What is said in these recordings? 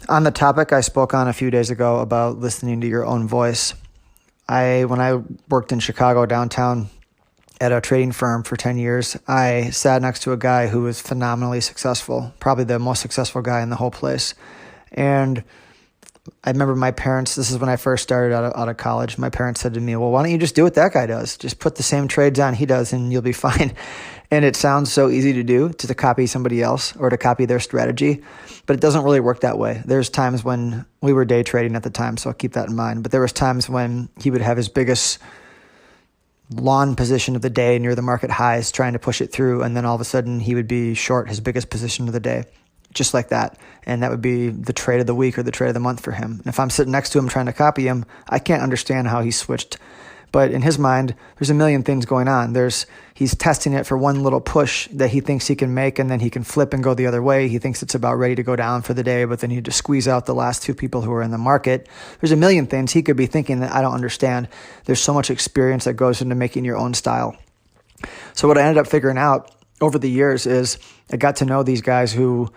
On the topic I spoke on a few days ago about listening to your own voice, when I worked in Chicago downtown at a trading firm for 10 years, I sat next to a guy who was phenomenally successful, probably the most successful guy in the whole place. And I remember my parents, this is when I first started out of college, my parents said to me, well, why don't you just do what that guy does? Just put the same trades on he does and you'll be fine. And it sounds so easy to do, to copy somebody else or to copy their strategy, but it doesn't really work that way. There's times when we were day trading at the time, so I'll keep that in mind. But there was times when he would have his biggest long position of the day near the market highs trying to push it through, and then all of a sudden he would be short his biggest position of the day, just like that. And that would be the trade of the week or the trade of the month for him. And if I'm sitting next to him trying to copy him, I can't understand how he switched. But in his mind, there's a million things going on. He's testing it for one little push that he thinks he can make, and then he can flip and go the other way. He thinks it's about ready to go down for the day, but then you just squeeze out the last two people who are in the market. There's a million things he could be thinking that I don't understand. There's so much experience that goes into making your own style. So what I ended up figuring out over the years is I got to know these guys who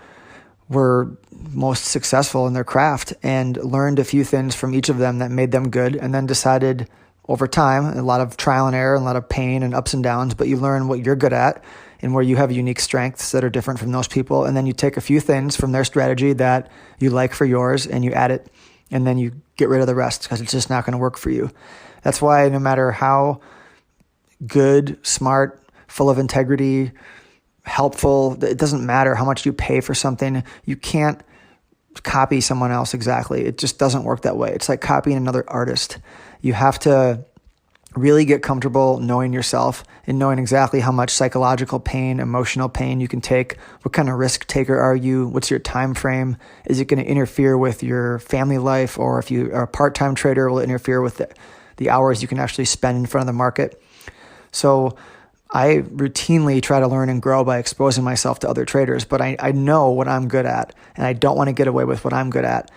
were most successful in their craft and learned a few things from each of them that made them good, and then decided over time, a lot of trial and error, a lot of pain and ups and downs, but you learn what you're good at and where you have unique strengths that are different from those people. And then you take a few things from their strategy that you like for yours and you add it, and then you get rid of the rest because it's just not going to work for you. That's why no matter how good, smart, full of integrity, helpful, it doesn't matter how much you pay for something, you can't copy someone else exactly. It just doesn't work that way. It's like copying another artist. You have to really get comfortable knowing yourself and knowing exactly how much psychological pain, emotional pain you can take. What kind of risk taker are you? What's your time frame? Is it going to interfere with your family life? Or if you are a part-time trader, will it interfere with the hours you can actually spend in front of the market? So I routinely try to learn and grow by exposing myself to other traders, but I know what I'm good at, and I don't want to get away with what I'm good at.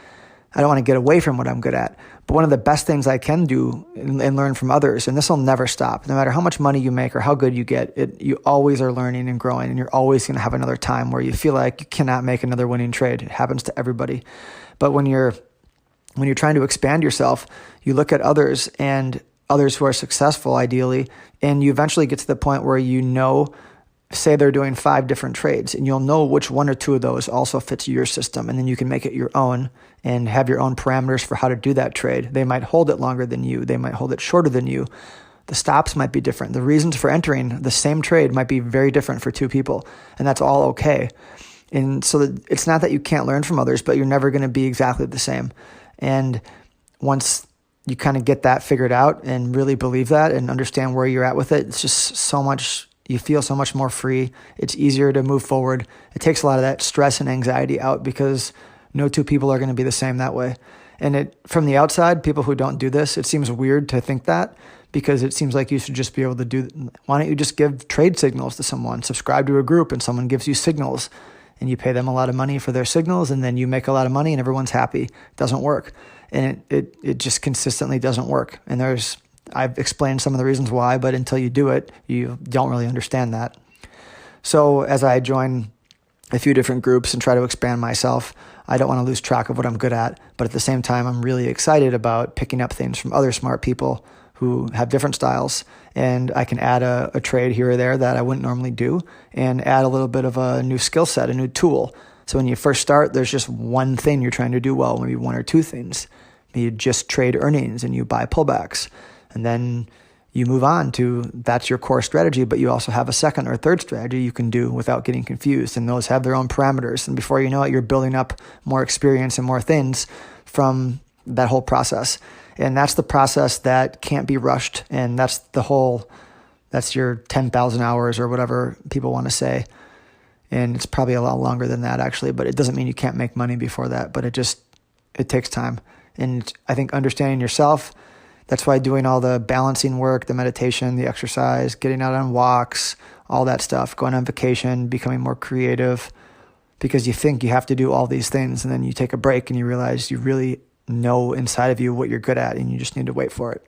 I don't want to get away from what I'm good at. But one of the best things I can do and learn from others, and this will never stop, no matter how much money you make or how good you get, you always are learning and growing, and you're always going to have another time where you feel like you cannot make another winning trade. It happens to everybody. But when you're trying to expand yourself, you look at others and others who are successful, ideally, and you eventually get to the point where you know, say they're doing 5 different trades, and you'll know which one or two of those also fits your system, and then you can make it your own and have your own parameters for how to do that trade. They might hold it longer than you. They might hold it shorter than you. The stops might be different. The reasons for entering the same trade might be very different for two people, and that's all okay. And so it's not that you can't learn from others, but you're never going to be exactly the same. And once you kind of get that figured out and really believe that and understand where you're at with it, it's just so much, you feel so much more free. It's easier to move forward. It takes a lot of that stress and anxiety out because no two people are going to be the same that way. And from the outside, people who don't do this, it seems weird to think that because it seems like you should just be able to why don't you just give trade signals to someone, subscribe to a group and someone gives you signals and you pay them a lot of money for their signals and then you make a lot of money and everyone's happy. It doesn't work. And it just consistently doesn't work. And I've explained some of the reasons why, but until you do it, you don't really understand that. So as I join a few different groups and try to expand myself, I don't want to lose track of what I'm good at, but at the same time, I'm really excited about picking up things from other smart people who have different styles, and I can add a trade here or there that I wouldn't normally do and add a little bit of a new skill set, a new tool. So when you first start, there's just one thing you're trying to do well, maybe one or two things. Maybe you just trade earnings and you buy pullbacks, and then you move on to that's your core strategy, but you also have a second or third strategy you can do without getting confused, and those have their own parameters. And before you know it, you're building up more experience and more things from that whole process. And that's the process that can't be rushed, and that's your 10,000 hours or whatever people want to say. And it's probably a lot longer than that, actually, but it doesn't mean you can't make money before that, but it takes time. And I think understanding yourself, that's why doing all the balancing work, the meditation, the exercise, getting out on walks, all that stuff, going on vacation, becoming more creative, because you think you have to do all these things, and then you take a break and you realize you really know inside of you what you're good at, and you just need to wait for it.